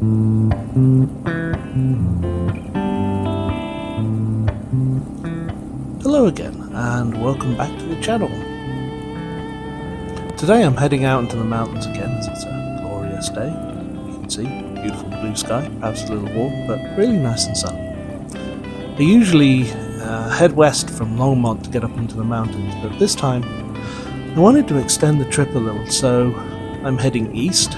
Hello again, and welcome back to the channel. Today I'm heading out into the mountains again, as it's a glorious day. You can see, beautiful blue sky, perhaps a little warm, but really nice and sunny. I usually head west from Longmont to get up into the mountains, but this time I wanted to extend the trip a little, so I'm heading east.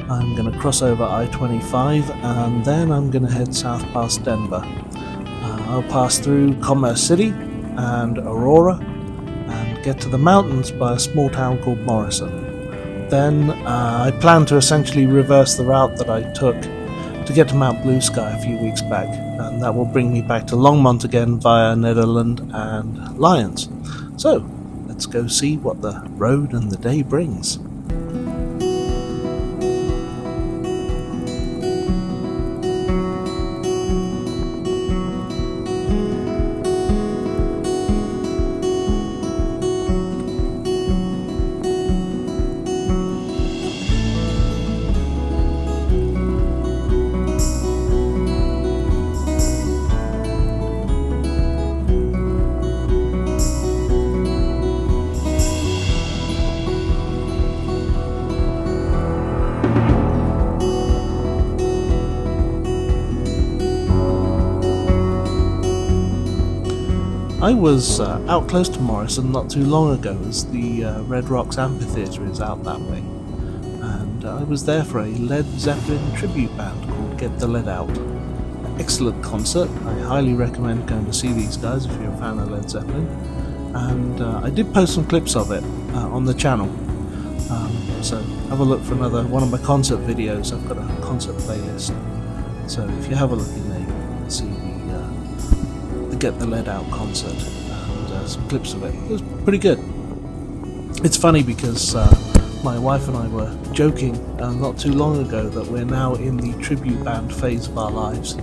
I'm going to cross over I-25 and then I'm going to head south past Denver. I'll pass through Commerce City and Aurora and get to the mountains by a small town called Morrison. Then I plan to essentially reverse the route that I took to get to Mount Blue Sky a few weeks back, and that will bring me back to Longmont again via Netherland and Lyons. So let's go see what the road and the day brings. I was out close to Morrison not too long ago, as the Red Rocks Amphitheatre is out that way, and I was there for a Led Zeppelin tribute band called Get the Lead Out. Excellent concert. I highly recommend going to see these guys if you're a fan of Led Zeppelin, and I did post some clips of it on the channel, so have a look for another one of my concert videos. I've got a concert playlist, so if you have a look in there you can see the Get the Lead Out concert and some clips of it. It was pretty good. It's funny because my wife and I were joking not too long ago that we're now in the tribute band phase of our lives,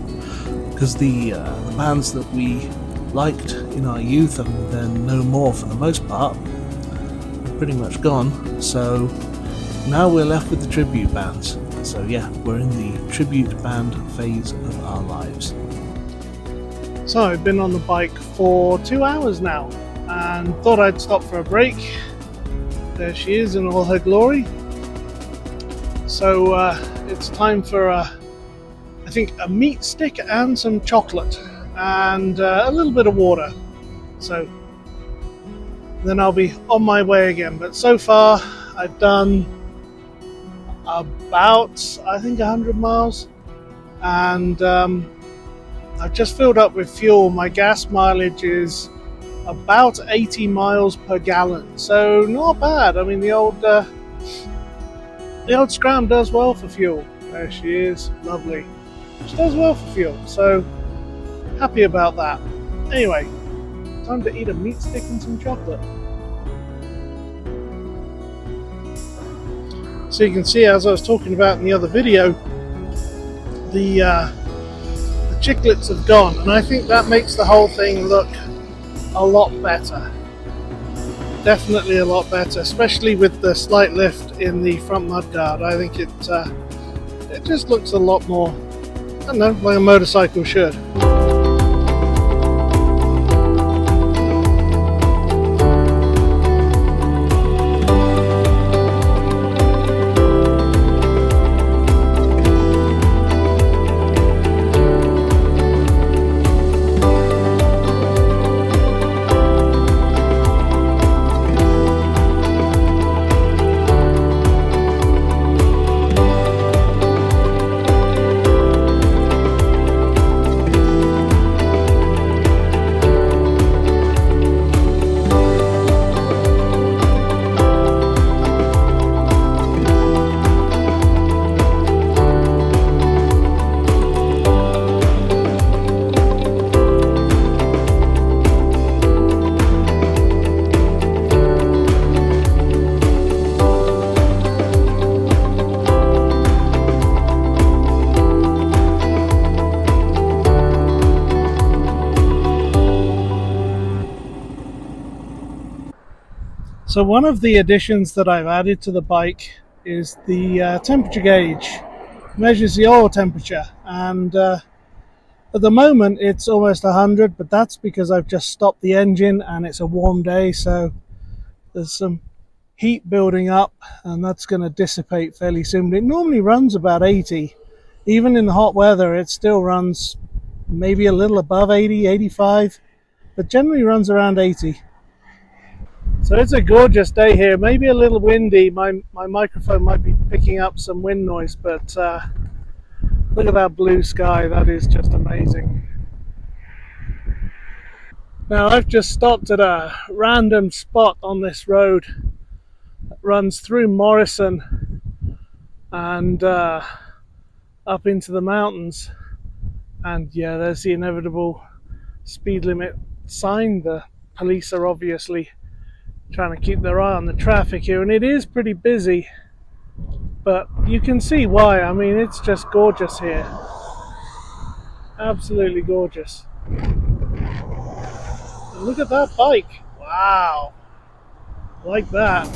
because the bands that we liked in our youth and then no more for the most part are pretty much gone, so now we're left with the tribute bands. So yeah, we're in the tribute band phase of our lives. So I've been on the bike for 2 hours now and thought I'd stop for a break. There she is in all her glory. So it's time for I think a meat stick and some chocolate and a little bit of water. So then I'll be on my way again. But so far I've done about, I think, 100 miles, and I've just filled up with fuel. My gas mileage is about 80 miles per gallon, so not bad. I mean, the old Scram does well for fuel. There she is, lovely. She does well for fuel, so happy about that. Anyway, time to eat a meat stick and some chocolate. So you can see, as I was talking about in the other video, the chiclets have gone, and I think that makes the whole thing look a lot better. Definitely a lot better, especially with the slight lift in the front mudguard. I think it just looks a lot more, I don't know, like a motorcycle should. So one of the additions that I've added to the bike is the temperature gauge. measures the oil temperature, and at the moment it's almost 100, but that's because I've just stopped the engine and it's a warm day, so there's some heat building up, and that's going to dissipate fairly soon. It normally runs about 80. Even in the hot weather, it still runs maybe a little above 80, 85, but generally runs around 80. So it's a gorgeous day here. Maybe a little windy. My microphone might be picking up some wind noise, but look at that blue sky. That is just amazing. Now I've just stopped at a random spot on this road that runs through Morrison and up into the mountains. And yeah, there's the inevitable speed limit sign. The police are obviously trying to keep their eye on the traffic here, and it is pretty busy, but you can see why. I mean, it's just gorgeous here. Absolutely gorgeous. And look at that bike. Wow. Like that.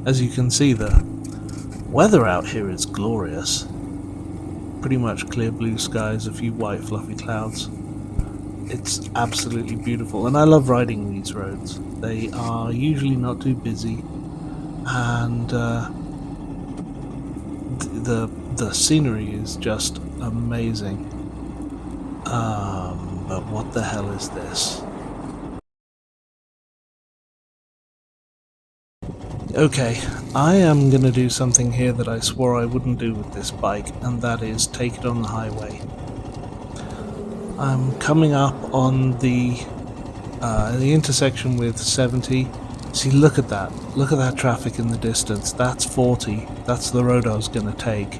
As you can see, the weather out here is glorious. Pretty much clear blue skies, a few white fluffy clouds. It's absolutely beautiful, and I love riding these roads. They are usually not too busy, and the scenery is just amazing. But what the hell is this? Okay, I am gonna do something here that I swore I wouldn't do with this bike, and that is take it on the highway. I'm coming up on the intersection with 70. See, look at that. Look at that traffic in the distance. That's 40. That's the road I was gonna take.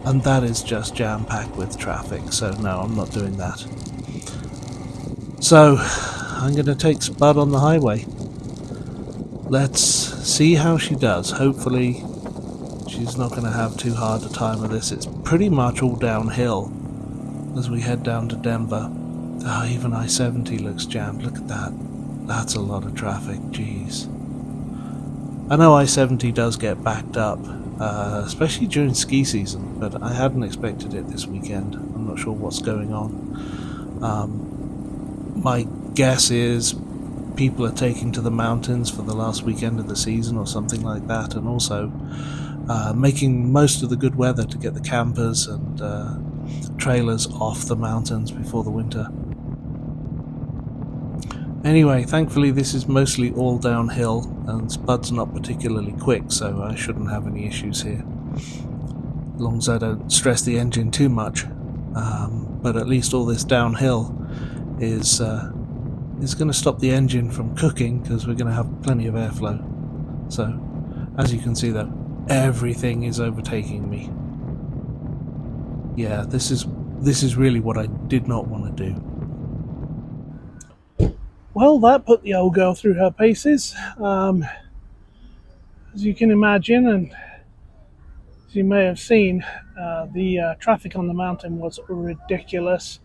And that is just jam-packed with traffic, so no, I'm not doing that. So, I'm gonna take Spud on the highway. Let's see how she does. Hopefully she's not going to have too hard a time of this. It's pretty much all downhill as we head down to Denver. Oh, even I-70 looks jammed. Look at that. That's a lot of traffic. Jeez. I know I-70 does get backed up, especially during ski season, but I hadn't expected it this weekend. I'm not sure what's going on. My guess is people are taking to the mountains for the last weekend of the season or something like that, and also making most of the good weather to get the campers and trailers off the mountains before the winter. Anyway, thankfully this is mostly all downhill, and Spud's not particularly quick, so I shouldn't have any issues here, as long as I don't stress the engine too much. But at least all this downhill is going to stop the engine from cooking, because we're going to have plenty of airflow. So, as you can see though, everything is overtaking me. Yeah, this is really what I did not want to do. Well, that put the old girl through her paces. As you can imagine, and as you may have seen, the traffic on the mountain was ridiculous.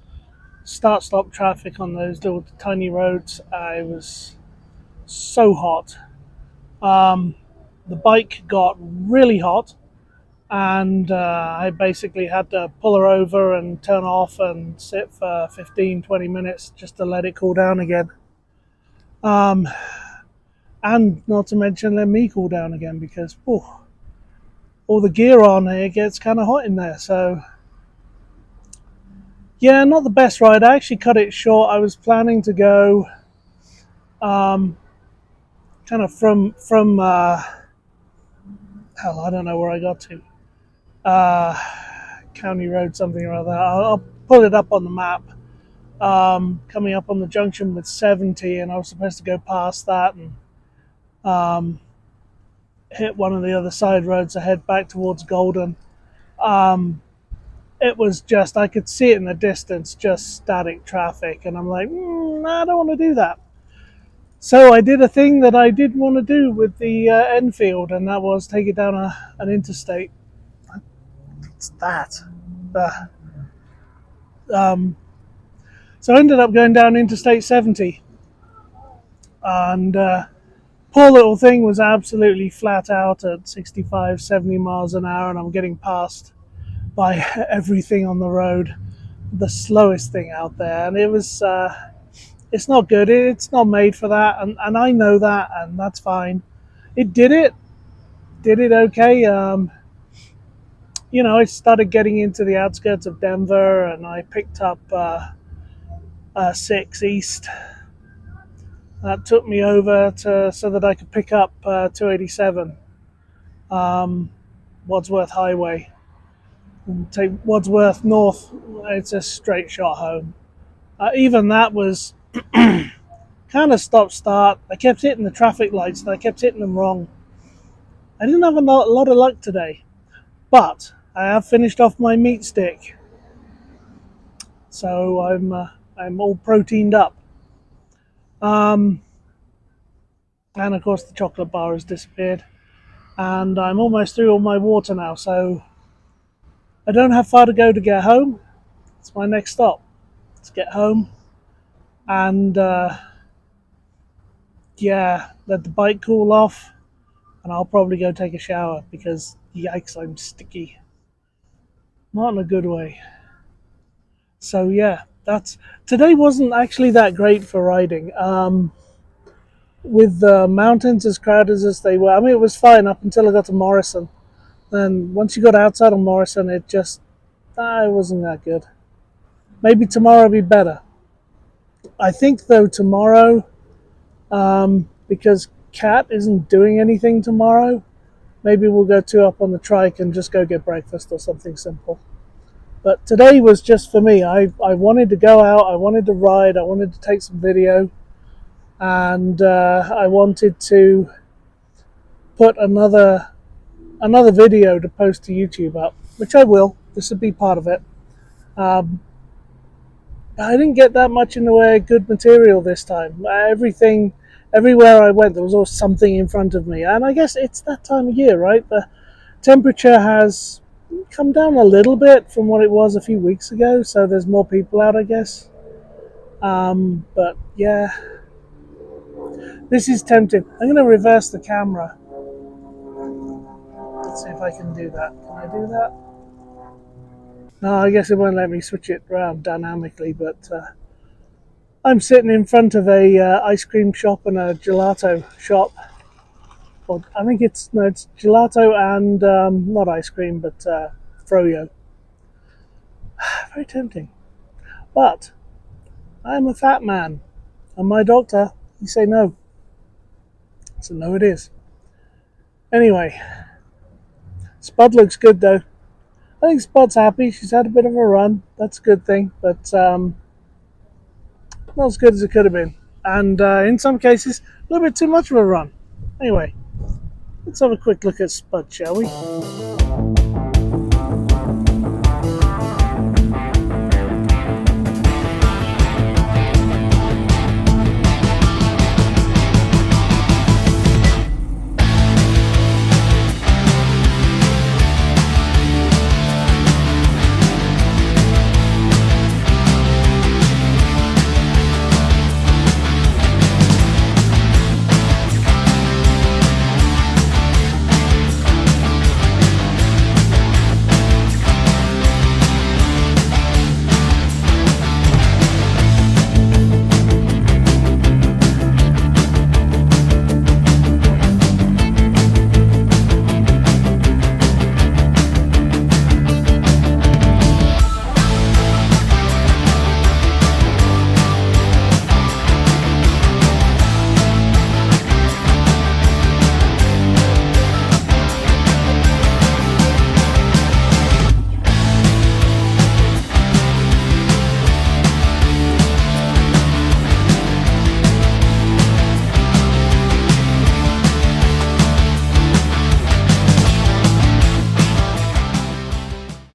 Start-stop traffic on those little tiny roads. It was so hot. The bike got really hot, and I basically had to pull her over and turn off and sit for 15-20 minutes just to let it cool down again. And not to mention let me cool down again, because all the gear on, it gets kind of hot in there. So yeah, not the best ride. I actually cut it short. I was planning to go kind of from hell, I don't know where I got to. County Road something or other. I'll pull it up on the map. Coming up on the junction with 70, and I was supposed to go past that and hit one of the other side roads to head back towards Golden. It was just, I could see it in the distance, just static traffic, and I'm like, I don't want to do that. So I did a thing that I didn't want to do with the Enfield, and that was take it down an interstate. What's that? So I ended up going down Interstate 70, and poor little thing was absolutely flat out at 65, 70 miles an hour, and I'm getting passed by everything on the road, the slowest thing out there, and it was it's not good. It's not made for that, and I know that, and that's fine. It did it okay. I started getting into the outskirts of Denver, and I picked up 6 East. That took me over so that I could pick up 287 Wadsworth Highway and take Wadsworth North. It's a straight shot home. Even that was kind of stop-start. I kept hitting the traffic lights, and I kept hitting them wrong. I didn't have a lot of luck today, but I have finished off my meat stick, so I'm all proteined up. And of course the chocolate bar has disappeared, and I'm almost through all my water now, so I don't have far to go to get home. It's my next stop. Let's get home and let the bike cool off, and I'll probably go take a shower, because yikes, I'm sticky. Not in a good way. So yeah, today wasn't actually that great for riding. With the mountains as crowded as they were, I mean, it was fine up until I got to Morrison. Then once you got outside of Morrison, it wasn't that good. Maybe tomorrow will be better. I think though tomorrow, because Kat isn't doing anything tomorrow, maybe we'll go 2 up on the trike and just go get breakfast or something simple. But today was just for me. I wanted to go out, I wanted to ride, I wanted to take some video, and I wanted to put another video to post to YouTube up, which I will. This will be part of it. I didn't get that much in the way of good material this time. Everywhere I went, there was always something in front of me, and I guess it's that time of year, right? The temperature has come down a little bit from what it was a few weeks ago, so there's more people out, I guess. But yeah, this is tempting. I'm going to reverse the camera Let's see if I can do that. Can I do that? No, I guess it won't let me switch it around dynamically, but I'm sitting in front of a ice cream shop and a gelato shop. Or I think it's gelato and not ice cream, but froyo. Very tempting, but I am a fat man, and my doctor, he say no. So no, it is. Anyway, Spud looks good though. I think Spud's happy. She's had a bit of a run. That's a good thing, but not as good as it could have been. And in some cases, a little bit too much of a run. Anyway, let's have a quick look at Spud, shall we?